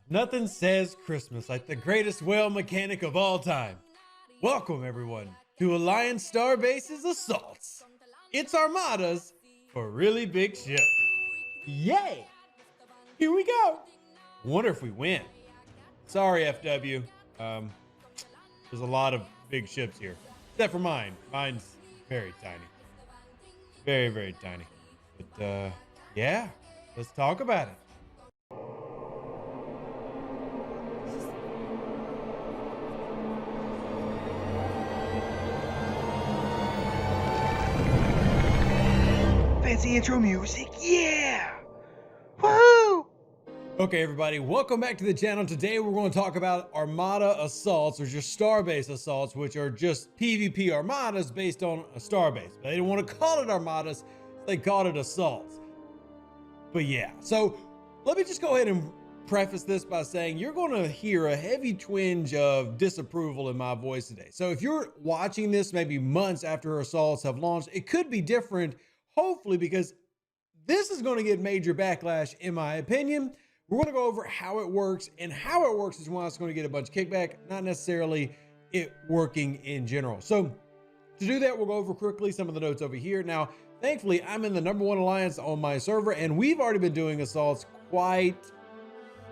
Nothing says Christmas like the greatest whale mechanic of all time. Welcome, everyone, to Alliance Starbase's Assaults. It's Armadas for really big ship. Yay! Here we go. Wonder if we win. Sorry, FW. There's a lot of big ships here, except for mine. Mine's very tiny. Very, very tiny. But, yeah, let's talk about it. Fancy intro music, yeah! Woohoo! Okay, everybody, welcome back to the channel. Today we're going to talk about Armada Assaults, or just Starbase Assaults, which are just PvP Armadas based on a Starbase. But they didn't want to call it Armadas, so they called it Assaults. But yeah, so let me just go ahead and preface this by saying you're going to hear a heavy twinge of disapproval in my voice today. So if you're watching this maybe months after Assaults have launched, it could be different, hopefully, because this is going to get major backlash, in my opinion. We're going to go over how it works, and how it works is why it's going to get a bunch of kickback, not necessarily it working in general. So to do that, we'll go over quickly some of the notes over here. Now, thankfully, I'm in the #1 alliance on my server, and we've already been doing assaults quite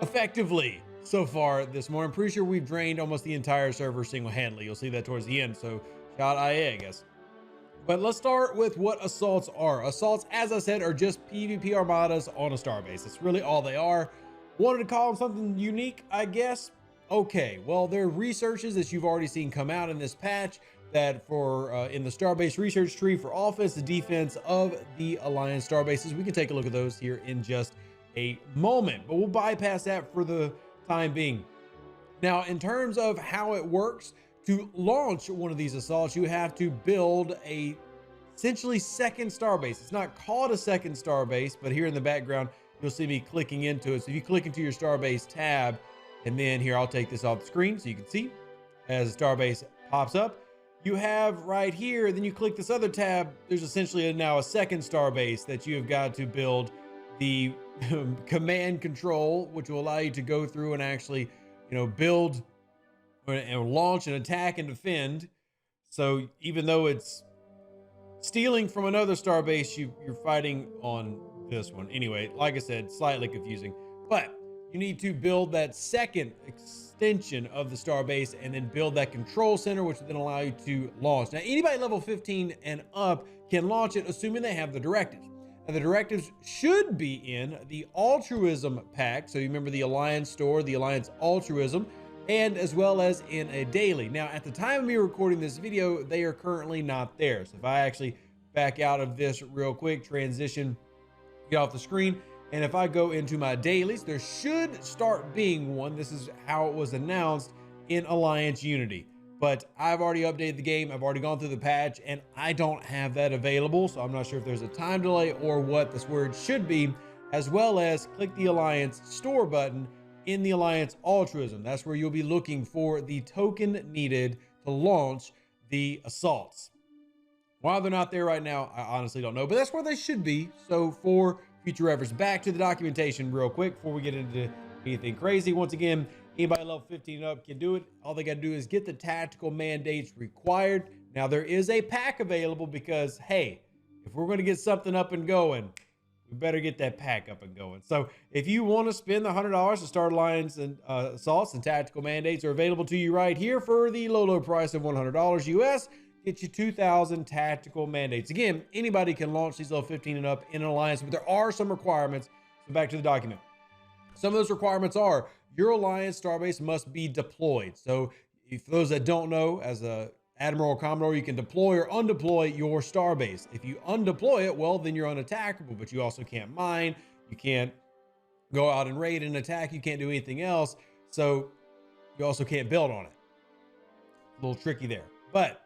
effectively so far this morning. I'm pretty sure we've drained almost the entire server single-handedly. You'll see that towards the end, so shout out IA, I guess. But let's start with what assaults are. Assaults, as I said, are just PvP Armadas on a Starbase. That's really all they are. Wanted to call them something unique, I guess. Okay, well, there are researches that you've already seen come out in this patch that for in the Starbase research tree for offense and defense of the Alliance Starbases. We can take a look at those here in just a moment, but we'll bypass that for the time being. Now, in terms of how it works, to launch one of these assaults, you have to build a essentially second Starbase. It's not called a second Starbase, but here in the background, you'll see me clicking into it. So if you click into your Starbase tab, and then here, I'll take this off the screen so you can see as Starbase pops up, you have right here, then you click this other tab, there's essentially now a second Starbase that you have got to build the command control, which will allow you to go through and actually, build and launch and attack and defend. So even though it's stealing from another Starbase, you're fighting on this one. Anyway, like I said, slightly confusing, but you need to build that second extension of the Starbase and then build that control center, which will then allow you to launch. Now, anybody level 15 and up can launch it, assuming they have the directives. Now, the directives should be in the Altruism pack. So you remember the Alliance store, the Alliance Altruism, and as well as in a daily. Now, at the time of me recording this video, they are currently not there. So if I actually back out of this real quick, transition, get off the screen, and if I go into my dailies, there should start being one. This is how it was announced in Alliance Unity. But I've already updated the game. I've already gone through the patch, and I don't have that available. So I'm not sure if there's a time delay or what this word should be, as well as click the Alliance store button in the Alliance Altruism. That's where you'll be looking for the token needed to launch the assaults. Why they're not there right now, I honestly don't know, but that's where they should be. So for future reference, back to the documentation real quick before we get into anything crazy. Once again, anybody level 15 and up can do it. All they got to do is get the tactical mandates required. Now, there is a pack available because, hey, if we're going to get something up and going, we better get that pack up and going. So if you want to spend the $100 to start Alliance and assaults, and tactical mandates are available to you right here for the low price of $100 US. Get you 2,000 tactical mandates. Again, anybody can launch these level 15 and up in an alliance, but there are some requirements. So back to the document. Some of those requirements are your Alliance Starbase must be deployed. So if those that don't know, as a Admiral or Commodore, you can deploy or undeploy your Starbase. If you undeploy it, well, then you're unattackable, but you also can't mine. You can't go out and raid and attack. You can't do anything else. So you also can't build on it. A little tricky there. But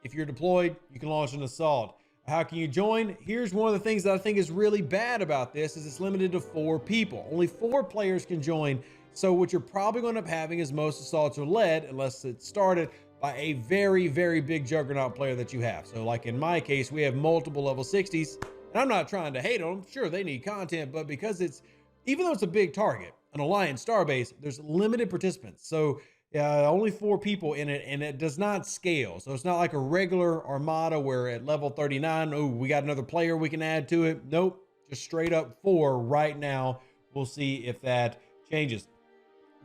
if you're deployed, you can launch an assault. How can you join? Here's one of the things that I think is really bad about this is it's limited to 4 people. Only 4 players can join. So what you're probably going to end up having is most assaults are led, unless it's started by a very, very big juggernaut player that you have. So like in my case, we have multiple level 60s, and I'm not trying to hate on them. Sure, they need content, but because it's, even though it's a big target, an alliance starbase, there's limited participants. So only 4 people in it, and it does not scale. So it's not like a regular Armada where at level 39, oh, we got another player we can add to it. Nope, just straight up 4 right now. We'll see if that changes.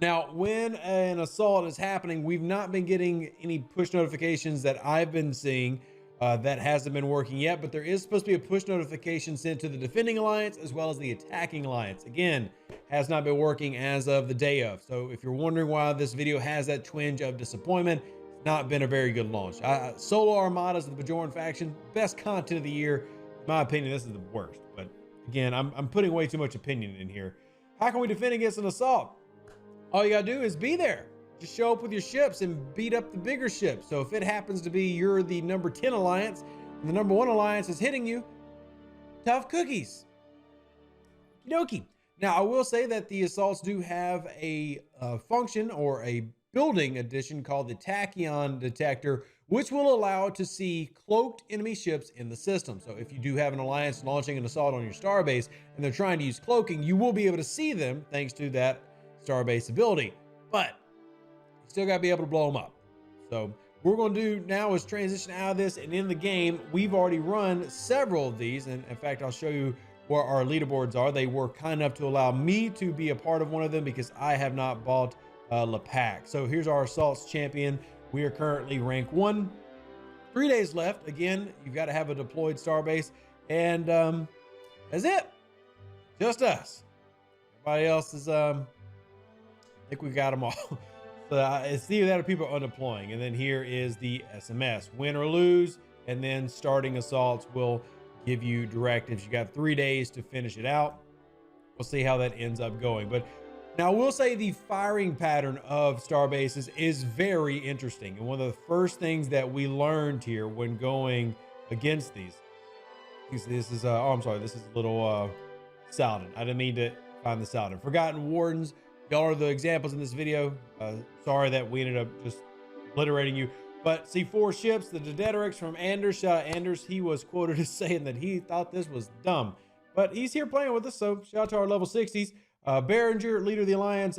Now, when an assault is happening, we've not been getting any push notifications that I've been seeing. That hasn't been working yet, but there is supposed to be a push notification sent to the defending alliance as well as the attacking alliance. Again, has not been working as of the day of. So if you're wondering why this video has that twinge of disappointment, it's not been a very good launch. Solo Armadas of the Bajoran faction, best content of the year. In my opinion, this is the worst. But again, I'm putting way too much opinion in here. How can we defend against an assault? All you gotta do is be there. Just show up with your ships and beat up the bigger ships. So if it happens to be you're the number 10 alliance and the number 1 alliance is hitting you, tough cookies. Okie dokie. Now, I will say that the assaults do have a function or a building addition called the Tachyon detector, which will allow to see cloaked enemy ships in the system. So if you do have an alliance launching an assault on your starbase and they're trying to use cloaking, you will be able to see them thanks to that starbase ability. But you still got to be able to blow them up. So what we're going to do now is transition out of this, and in the game, we've already run several of these. And in fact, I'll show you where our leaderboards are. They were kind enough to allow me to be a part of one of them because I have not bought LePac. So here's our assaults champion. We are currently rank 1. 3 days left. Again, you've got to have a deployed starbase, and that's it. Just us. Everybody else is I think we got them all. So it's either that or people are undeploying. And then here is the SMS, win or lose. And then starting assaults will give you directives. You got 3 days to finish it out. We'll see how that ends up going. But now we'll say the firing pattern of starbases is very interesting. And one of the first things that we learned here when going against these, this is, oh, I'm sorry, this is a little Saladin. I didn't mean to find the Saladin. Forgotten Wardens. Y'all are the examples in this video. Sorry that we ended up just obliterating you. But see 4 ships, the Dedederix from Anders. Shout out Anders. He was quoted as saying that he thought this was dumb. But he's here playing with us, so shout out to our level 60s. Berenger, leader of the Alliance,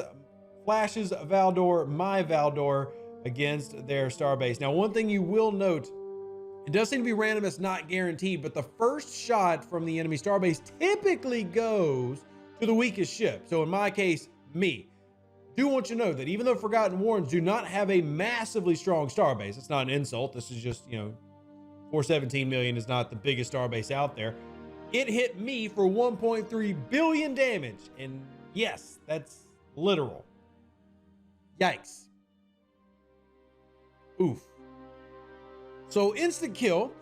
flashes Valdor, my Valdor, against their starbase. Now, one thing you will note, it does seem to be random, it's not guaranteed, but the first shot from the enemy starbase typically goes to the weakest ship. So in my case, me. Do want you to know that even though Forgotten Wardens do not have a massively strong starbase, it's not an insult. This is just, 417 million is not the biggest starbase out there. It hit me for 1.3 billion damage. And yes, that's literal. Yikes. Oof. So instant kill.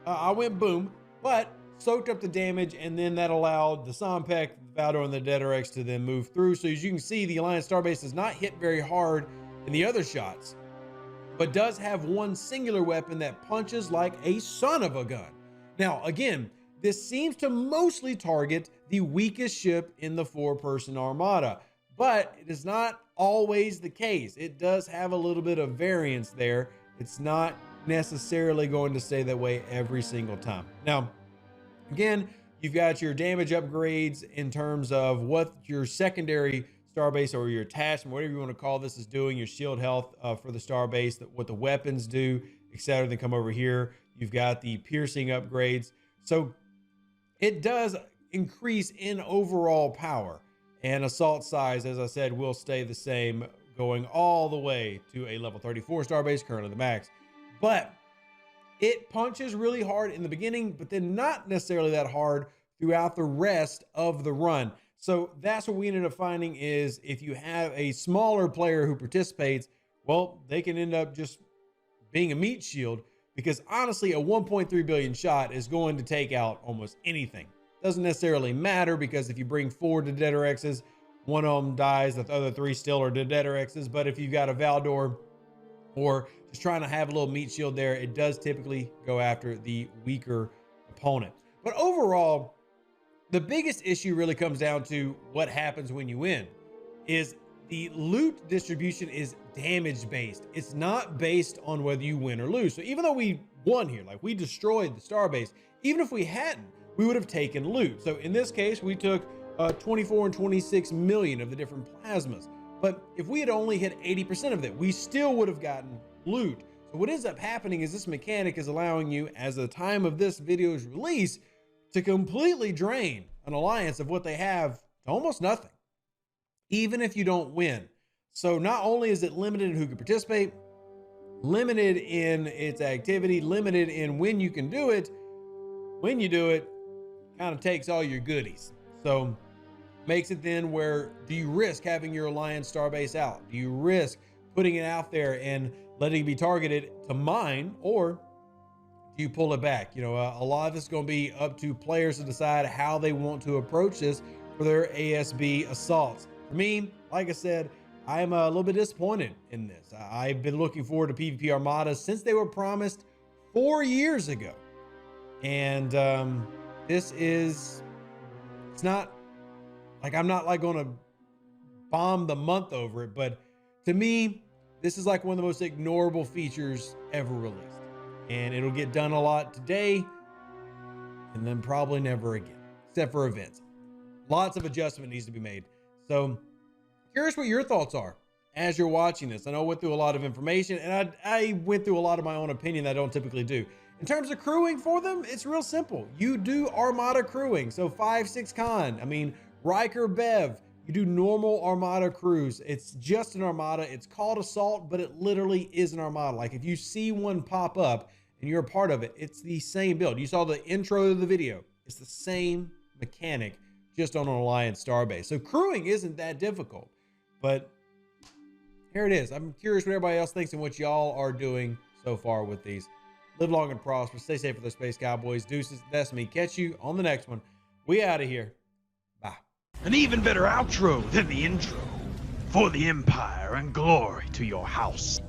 I went boom, but soaked up the damage, and then that allowed the Sompek, Valdor, and the Dedederix to then move through. So as you can see, the Alliance Starbase does not hit very hard in the other shots, but does have one singular weapon that punches like a son of a gun. Now, again, this seems to mostly target the weakest ship in the 4-person armada, but it is not always the case. It does have a little bit of variance there. It's not necessarily going to stay that way every single time. Now, again, you've got your damage upgrades in terms of what your secondary starbase or your attachment, whatever you want to call this, is doing. Your shield health for the starbase, what the weapons do, etc. Then come over here. You've got the piercing upgrades. So it does increase in overall power, and assault size, as I said, will stay the same going all the way to a level 34 starbase, currently the max. But it punches really hard in the beginning, but then not necessarily that hard throughout the rest of the run. So that's what we ended up finding is if you have a smaller player who participates, well, they can end up just being a meat shield, because honestly, a 1.3 billion shot is going to take out almost anything. Doesn't necessarily matter, because if you bring 4 Dedederixes, one of them dies, the other 3 still are Dedederixes. But if you've got a Valdor or just trying to have a little meat shield there, it does typically go after the weaker opponent. But overall, the biggest issue really comes down to what happens when you win. Is the loot distribution is damage based. It's not based on whether you win or lose. So even though we won here, like we destroyed the starbase, even if we hadn't, we would have taken loot. So in this case, we took 24 and 26 million of the different plasmas. But if we had only hit 80% of it, we still would have gotten loot. So what ends up happening is this mechanic is allowing you, as the time of this video's release, to completely drain an alliance of what they have to almost nothing, even if you don't win. So not only is it limited in who can participate, limited in its activity, limited in when you can do it, when you do it, kind of takes all your goodies. So makes it then where, do you risk having your alliance starbase out? Do you risk putting it out there and letting it be targeted to mine, or do you pull it back? You know, a lot of this is going to be up to players to decide how they want to approach this for their ASB assaults. For me, like I said, I'm a little bit disappointed in this. I've been looking forward to PvP Armadas since they were promised 4 years ago. And this is, it's not like, I'm not like going to bomb the month over it, but to me, this is like one of the most ignorable features ever released. And it'll get done a lot today and then probably never again, except for events. Lots of adjustment needs to be made. So curious what your thoughts are as you're watching this. I know I went through a lot of information, and I went through a lot of my own opinion that I don't typically do. In terms of crewing for them, it's real simple. You do Armada crewing. So 5-6 con, I mean, Riker Bev, you do normal Armada crews. It's just an Armada. It's called Assault, but it literally is an Armada. Like if you see one pop up and you're a part of it, it's the same build. You saw the intro of the video. It's the same mechanic, just on an Alliance Starbase. So crewing isn't that difficult, but here it is. I'm curious what everybody else thinks and what y'all are doing so far with these. Live long and prosper. Stay safe for the Space Cowboys. Deuces, that's me. Catch you on the next one. We out of here. Bye. An even better outro than the intro. For the Empire and glory to your house.